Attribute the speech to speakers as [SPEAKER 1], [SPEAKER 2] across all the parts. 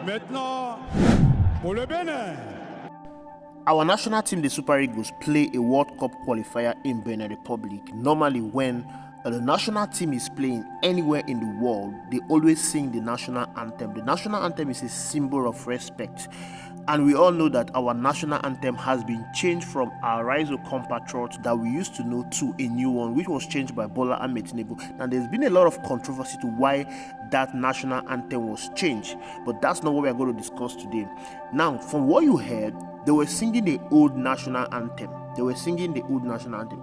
[SPEAKER 1] Maintenant, pour le Bénin.
[SPEAKER 2] Our national team, the Super Eagles, play a World Cup qualifier in Benin Republic. Normally, when the national team is playing anywhere in the world, they always sing the national anthem. The national anthem is a symbol of respect. And we all know that our national anthem has been changed from our Rise O compatriots that we used to know to a new one, which was changed by Bola Ahmed Tinubu. Now, there's been a lot of controversy to why that national anthem was changed, but that's not what we are going to discuss today. Now, from what you heard, they were singing the old national anthem.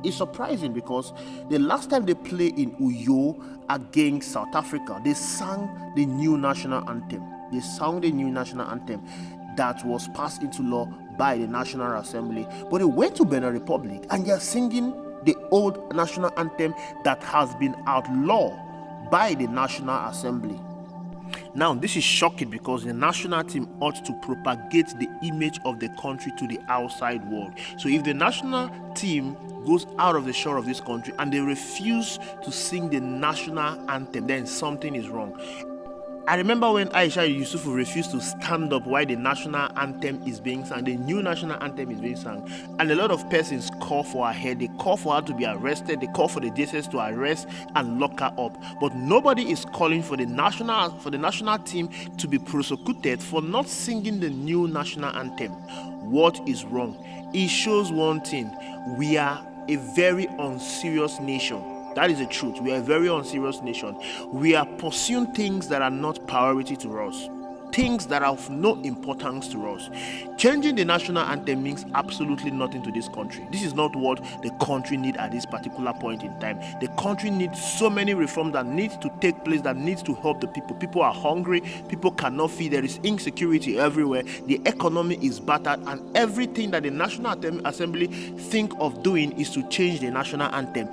[SPEAKER 2] It's surprising because the last time they played in Uyo against South Africa, they sang the new national anthem. That was passed into law by the National Assembly. But they went to Benin Republic and they are singing the old national anthem that has been outlawed by the National Assembly. Now, this is shocking because the national team ought to propagate the image of the country to the outside world. So if the national team goes out of the shore of this country and they refuse to sing the national anthem, then something is wrong. I remember when Aisha Yusufu refused to stand up while the national anthem is being sung, the new national anthem is being sung, and a lot of persons call for her head. They call for her to be arrested. They call for the DSS to arrest and lock her up. But nobody is calling for the national team to be prosecuted for not singing the new national anthem. What is wrong? It shows one thing: we are a very unserious nation. That is the truth. We are a very unserious nation. We are pursuing things that are not priority to us, things that are of no importance to us. Changing the national anthem means absolutely nothing to this country. This is not what the country needs at this particular point in time. The country needs so many reforms that need to take place, that needs to help the people. People are hungry. People cannot feed. There is insecurity everywhere. The economy is battered, and everything that the National Assembly think of doing is to change the national anthem.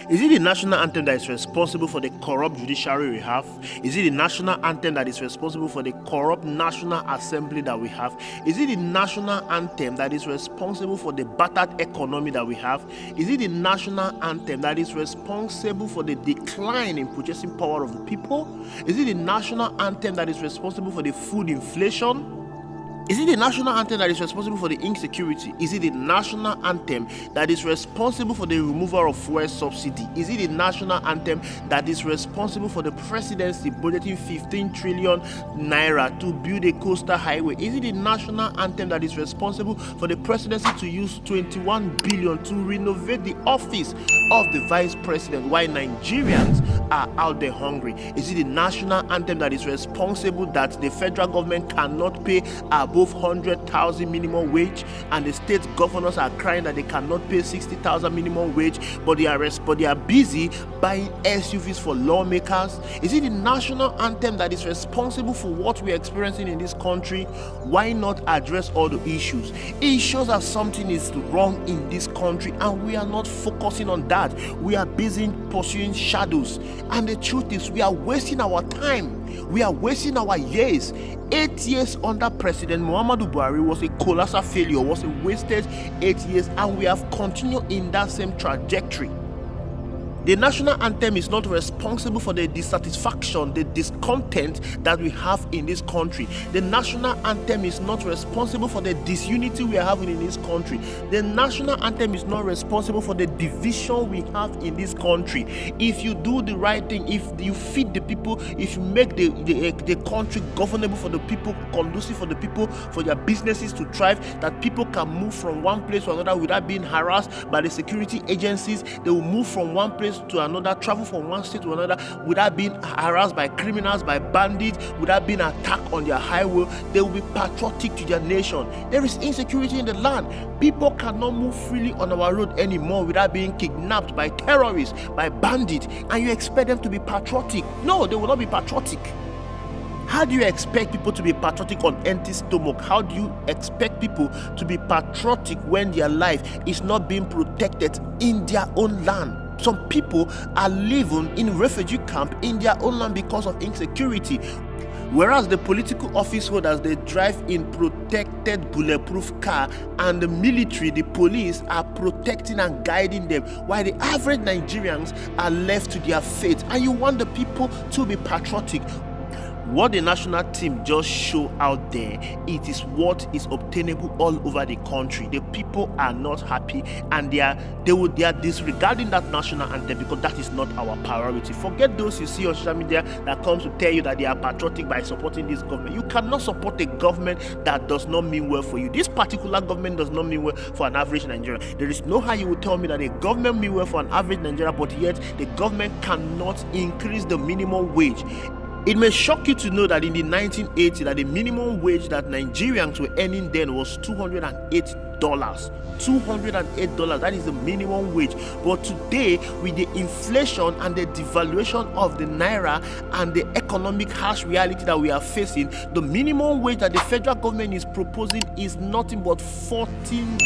[SPEAKER 2] Is it the national anthem that is responsible for the corrupt judiciary we have? Is it the national anthem that is responsible for the corrupt National Assembly that we have? Is it the national anthem that is responsible for the battered economy that we have? Is it the national anthem that is responsible for the decline in purchasing power of the people? Is it the national anthem that is responsible for the food inflation? Is it the national anthem that is responsible for the insecurity? Is it the national anthem that is responsible for the removal of fuel subsidy? Is it the national anthem that is responsible for the presidency budgeting 15 trillion naira to build a coastal highway? Is it the national anthem that is responsible for the presidency to use 21 billion to renovate the office of the vice president while Nigerians are out there hungry? Is it the national anthem that is responsible that the federal government cannot pay above 100,000 minimum wage, and the state governors are crying that they cannot pay 60,000 minimum wage, but they are busy buying SUVs for lawmakers? Is it the national anthem that is responsible for what we are experiencing in this country? Why not address all the issues? It shows that something is wrong in this country, and we are not focusing on that. We are busy pursuing shadows, and the truth is we are wasting our time. We are wasting our years. 8 years under President Muhammadu Buhari was a colossal failure, was a wasted 8 years, and we have continued in that same trajectory. The national anthem is not responsible for the dissatisfaction, the discontent that we have in this country. The national anthem is not responsible for the disunity we are having in this country. The national anthem is not responsible for the division we have in this country. If you do the right thing, if you feed the people, if you make the country governable for the people, conducive for the people, for their businesses to thrive, that people can move from one place to another without being harassed by the security agencies, they will move from one place to another, travel from one state to another without being harassed by criminals, by bandits, without being attacked on their highway. They will be patriotic to their nation. There is insecurity in the land. People cannot move freely on our road anymore without being kidnapped by terrorists, by bandits, and you expect them to be patriotic? No, they will not be patriotic. How do you expect people to be patriotic on empty stomach? How do you expect people to be patriotic when their life is not being protected in their own land? Some people are living in refugee camp in their own land because of insecurity. Whereas the political office holders, they drive in protected bulletproof car, and the military, the police are protecting and guiding them, while the average Nigerians are left to their fate. And you want the people to be patriotic. What the national team just show out there, it is what is obtainable all over the country. The people are not happy, and they are disregarding that national anthem because that is not our priority. Forget those you see on social media that comes to tell you that they are patriotic by supporting this government. You cannot support a government that does not mean well for you. This particular government does not mean well for an average Nigerian. There is no how you will tell me that a government mean well for an average Nigerian, but yet the government cannot increase the minimum wage. It may shock you to know that in the 1980s, that the minimum wage that Nigerians were earning then was $208. $208, that is the minimum wage. But today, with the inflation and the devaluation of the naira and the economic harsh reality that we are facing, the minimum wage that the federal government is proposing is nothing but $14.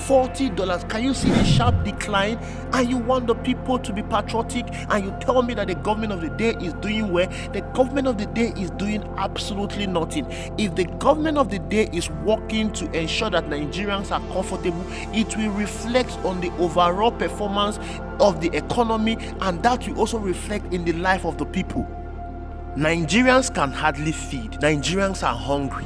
[SPEAKER 2] $40. Can you see the sharp decline? And you want the people to be patriotic, and you tell me that the government of the day is doing well. The government of the day is doing absolutely nothing. If the government of the day is working to ensure that Nigerians are comfortable, it will reflect on the overall performance of the economy, and that will also reflect in the life of the people. Nigerians can hardly feed. Nigerians are hungry.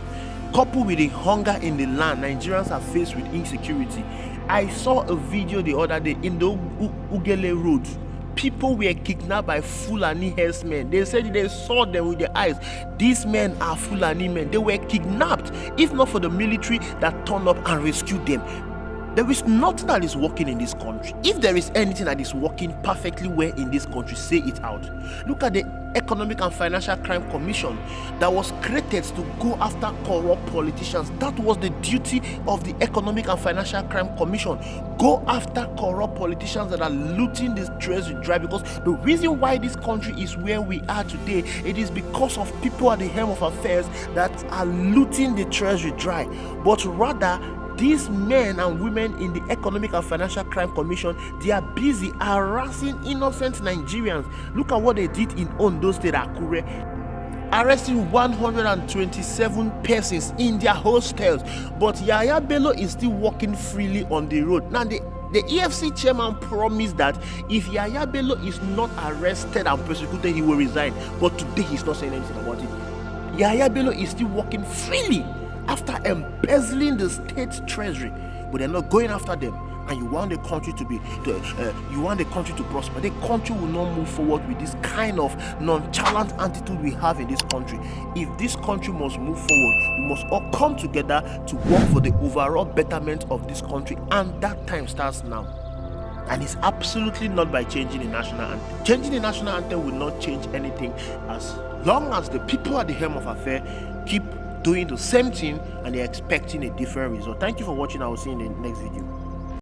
[SPEAKER 2] Coupled with the hunger in the land, Nigerians are faced with insecurity. I saw a video the other day in the Ugele Road. People were kidnapped by Fulani herdsmen. They said they saw them with their eyes. These men are Fulani men. They were kidnapped, if not for the military that turned up and rescued them. There is nothing that is working in this country. If there is anything that is working perfectly well in this country, say it out. Look at the Economic and Financial Crime Commission that was created to go after corrupt politicians. That was the duty of the Economic and Financial Crime Commission. Go after corrupt politicians that are looting this treasury dry, because the reason why this country is where we are today, it is because of people at the helm of affairs that are looting the treasury dry. But rather, these men and women in the Economic and Financial Crime Commission, they are busy harassing innocent Nigerians. Look at what they did in Ondo State, Akure, arresting 127 persons in their hostels. But Yaya Bello is still walking freely on the road. Now, the EFC chairman promised that if Yaya Bello is not arrested and persecuted, he will resign. But today, he's not saying anything about it. Yaya Bello is still walking freely after embezzling the state treasury, but they're not going after them. And you want the country to prosper. The country will not move forward with this kind of nonchalant attitude we have in this country. If this country must move forward, we must all come together to work for the overall betterment of this country, and that time starts now. And it's absolutely not by changing the national anthem. Changing the national anthem will not change anything as long as the people at the helm of affairs keep doing the same thing and they're expecting a different result. Thank you for watching. I will see you in the next video.